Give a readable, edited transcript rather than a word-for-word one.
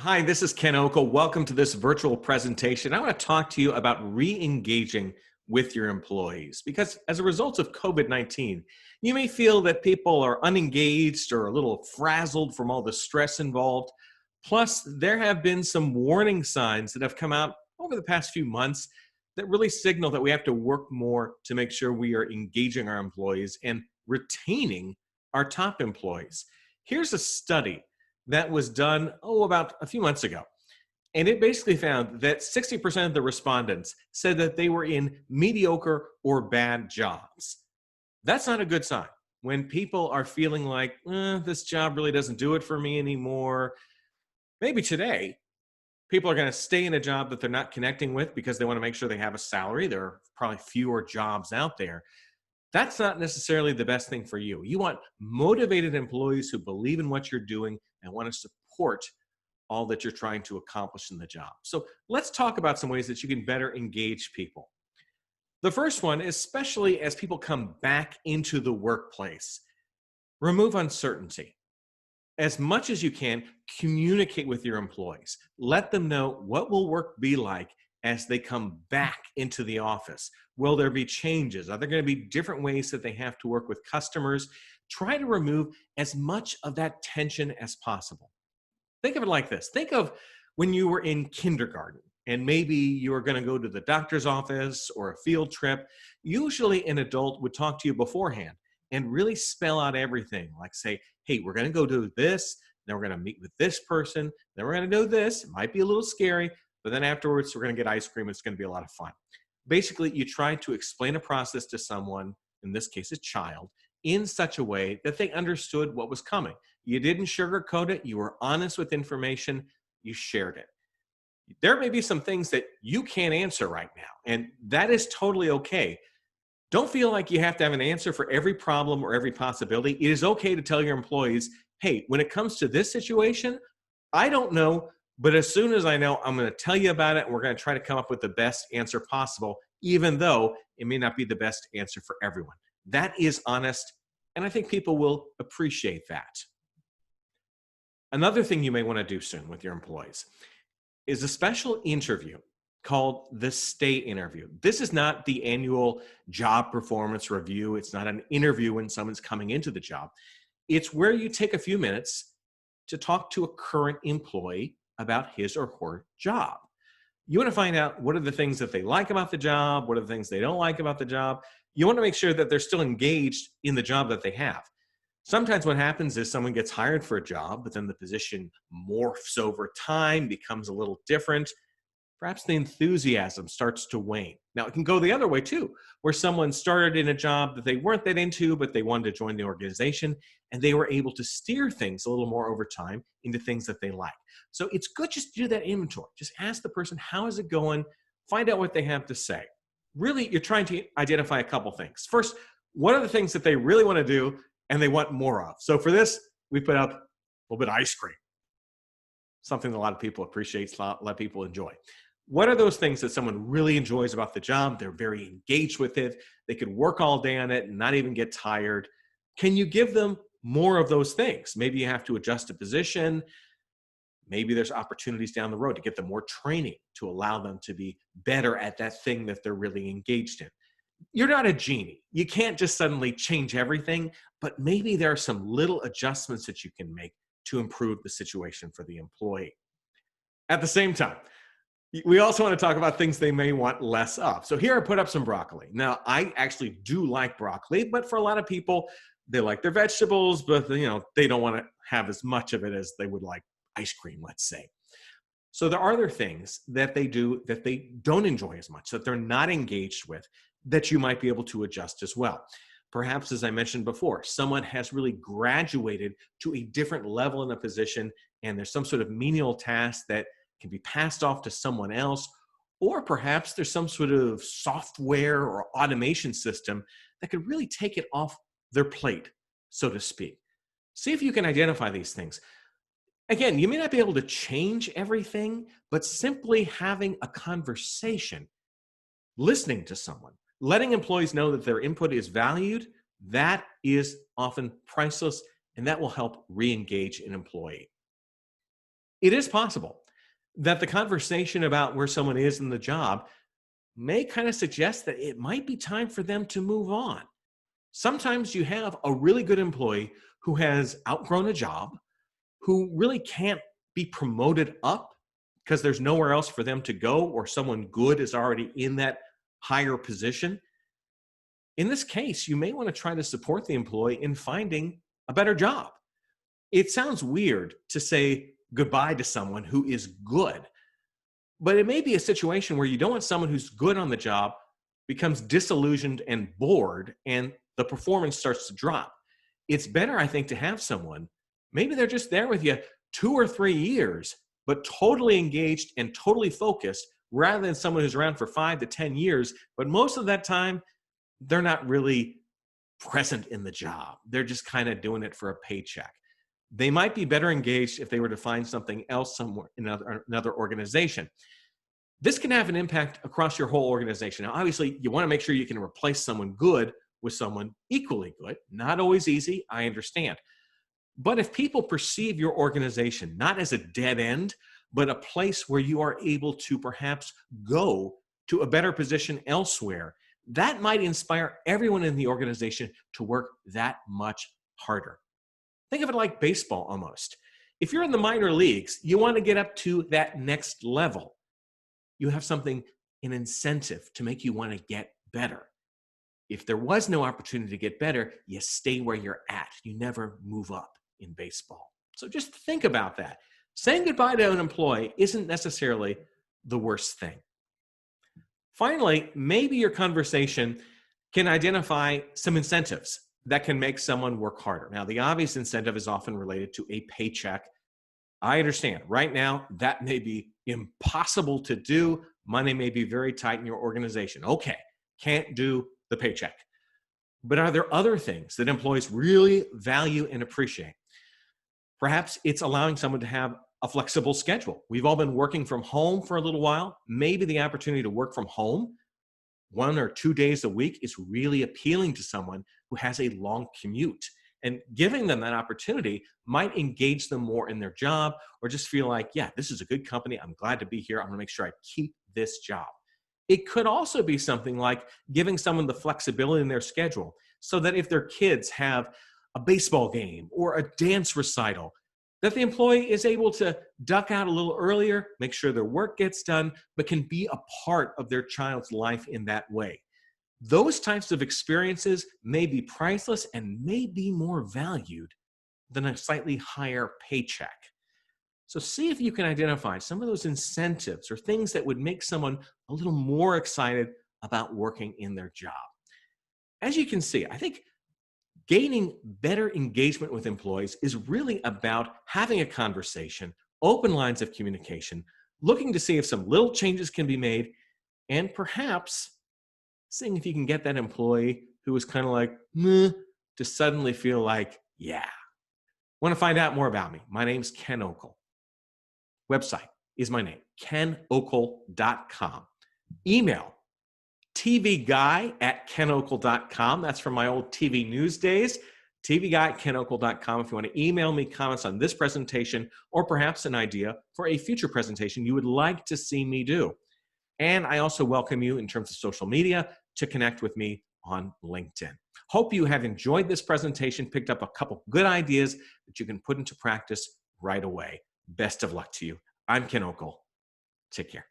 Hi, this is Ken Okel. Welcome to this virtual presentation. I want to talk to you about re-engaging with your employees because as a result of COVID-19, you may feel that people are unengaged or a little frazzled from all the stress involved. Plus, there have been some warning signs that have come out over the past few months that really signal that we have to work more to make sure we are engaging our employees and retaining our top employees. Here's a study that was done, about a few months ago. And it basically found that 60% of the respondents said that they were in mediocre or bad jobs. That's not a good sign. When people are feeling like, this job really doesn't do it for me anymore, maybe today, people are going to stay in a job that they're not connecting with because they want to make sure they have a salary. There are probably fewer jobs out there. That's not necessarily the best thing for you. You want motivated employees who believe in what you're doing and want to support all that you're trying to accomplish in the job. So let's talk about some ways that you can better engage people. The first one, especially as people come back into the workplace, remove uncertainty. As much as you can, communicate with your employees. Let them know what will work be like as they come back into the office. Will there be changes? Are there going to be different ways that they have to work with customers? Try to remove as much of that tension as possible. Think of it like this. Think of when you were in kindergarten and maybe you were going to go to the doctor's office or a field trip. Usually an adult would talk to you beforehand and really spell out everything, like say, hey, we're going to go do this, then we're going to meet with this person, then we're going to do this. It might be a little scary, but then afterwards we're going to get ice cream. It's going to be a lot of fun. Basically, you try to explain a process to someone, in this case a child, in such a way that they understood what was coming. You didn't sugarcoat it. You were honest with information. You shared it. There may be some things that you can't answer right now, and that is totally okay. Don't feel like you have to have an answer for every problem or every possibility. It is okay to tell your employees, hey, when it comes to this situation, I don't know, but as soon as I know, I'm going to tell you about it, and we're going to try to come up with the best answer possible, even though it may not be the best answer for everyone. That is honest, and I think people will appreciate that. Another thing you may want to do soon with your employees is a special interview called the stay interview. This is not the annual job performance review. It's not an interview when someone's coming into the job. It's where you take a few minutes to talk to a current employee about his or her job. You want to find out what are the things that they like about the job, what are the things they don't like about the job. You want to make sure that they're still engaged in the job that they have. Sometimes what happens is someone gets hired for a job, but then the position morphs over time, becomes a little different. Perhaps the enthusiasm starts to wane. Now, it can go the other way too, where someone started in a job that they weren't that into, but they wanted to join the organization, and they were able to steer things a little more over time into things that they like. So it's good just to do that inventory. Just ask the person, how is it going? Find out what they have to say. Really, you're trying to identify a couple things. First, what are the things that they really want to do and they want more of? So for this, we put out a little bit of ice cream, something that a lot of people appreciate, a lot of people enjoy. What are those things that someone really enjoys about the job? They're very engaged with it. They could work all day on it and not even get tired. Can you give them more of those things? Maybe you have to adjust a position. Maybe there's opportunities down the road to get them more training to allow them to be better at that thing that they're really engaged in. You're not a genie. You can't just suddenly change everything, but maybe there are some little adjustments that you can make to improve the situation for the employee. At the same time, we also want to talk about things they may want less of. So here I put up some broccoli. Now, I actually do like broccoli, but for a lot of people, they like their vegetables, but they don't want to have as much of it as they would like ice cream, let's say. So there are other things that they do that they don't enjoy as much, that they're not engaged with, that you might be able to adjust as well. Perhaps, as I mentioned before, someone has really graduated to a different level in a position, and there's some sort of menial task that can be passed off to someone else, or perhaps there's some sort of software or automation system that could really take it off their plate, so to speak. See if you can identify these things. Again, you may not be able to change everything, but simply having a conversation, listening to someone, letting employees know that their input is valued, that is often priceless, and that will help re-engage an employee. It is possible that the conversation about where someone is in the job may kind of suggest that it might be time for them to move on. Sometimes you have a really good employee who has outgrown a job, who really can't be promoted up because there's nowhere else for them to go, or someone good is already in that higher position. In this case, you may want to try to support the employee in finding a better job. It sounds weird to say goodbye to someone who is good, but it may be a situation where you don't want someone who's good on the job becomes disillusioned and bored and the performance starts to drop. It's better, I think, to have someone, maybe they're just there with you 2 or 3 years, but totally engaged and totally focused, rather than someone who's around for 5 to 10 years, but most of that time, they're not really present in the job. They're just kind of doing it for a paycheck. They might be better engaged if they were to find something else somewhere in another organization. This can have an impact across your whole organization. Now, obviously, you want to make sure you can replace someone good with someone equally good. Not always easy, I understand. But if people perceive your organization not as a dead end, but a place where you are able to perhaps go to a better position elsewhere, that might inspire everyone in the organization to work that much harder. Think of it like baseball almost. If you're in the minor leagues, you want to get up to that next level. You have something, an incentive to make you want to get better. If there was no opportunity to get better, you stay where you're at. You never move up in baseball. So just think about that. Saying goodbye to an employee isn't necessarily the worst thing. Finally, maybe your conversation can identify some incentives that can make someone work harder. Now, the obvious incentive is often related to a paycheck. I understand. Right now, that may be impossible to do. Money may be very tight in your organization. Okay, can't do the paycheck. But are there other things that employees really value and appreciate? Perhaps it's allowing someone to have a flexible schedule. We've all been working from home for a little while. Maybe the opportunity to work from home 1 or 2 days a week is really appealing to someone who has a long commute. And giving them that opportunity might engage them more in their job, or just feel like, yeah, this is a good company. I'm glad to be here. I'm going to make sure I keep this job. It could also be something like giving someone the flexibility in their schedule so that if their kids have a baseball game or a dance recital, that the employee is able to duck out a little earlier, make sure their work gets done, but can be a part of their child's life in that way. Those types of experiences may be priceless and may be more valued than a slightly higher paycheck. So see if you can identify some of those incentives or things that would make someone a little more excited about working in their job. As you can see, I think gaining better engagement with employees is really about having a conversation, open lines of communication, looking to see if some little changes can be made, and perhaps seeing if you can get that employee who is kind of like, meh, to suddenly feel like, yeah. Want to find out more about me? My name's Ken Okel. Website is my name, kenokel.com. Email, tvguy@kenokel.com. That's from my old TV news days. tvguy@kenokel.com. If you want to email me comments on this presentation, or perhaps an idea for a future presentation you would like to see me do. And I also welcome you in terms of social media to connect with me on LinkedIn. Hope you have enjoyed this presentation, picked up a couple good ideas that you can put into practice right away. Best of luck to you. I'm Ken Okel. Take care.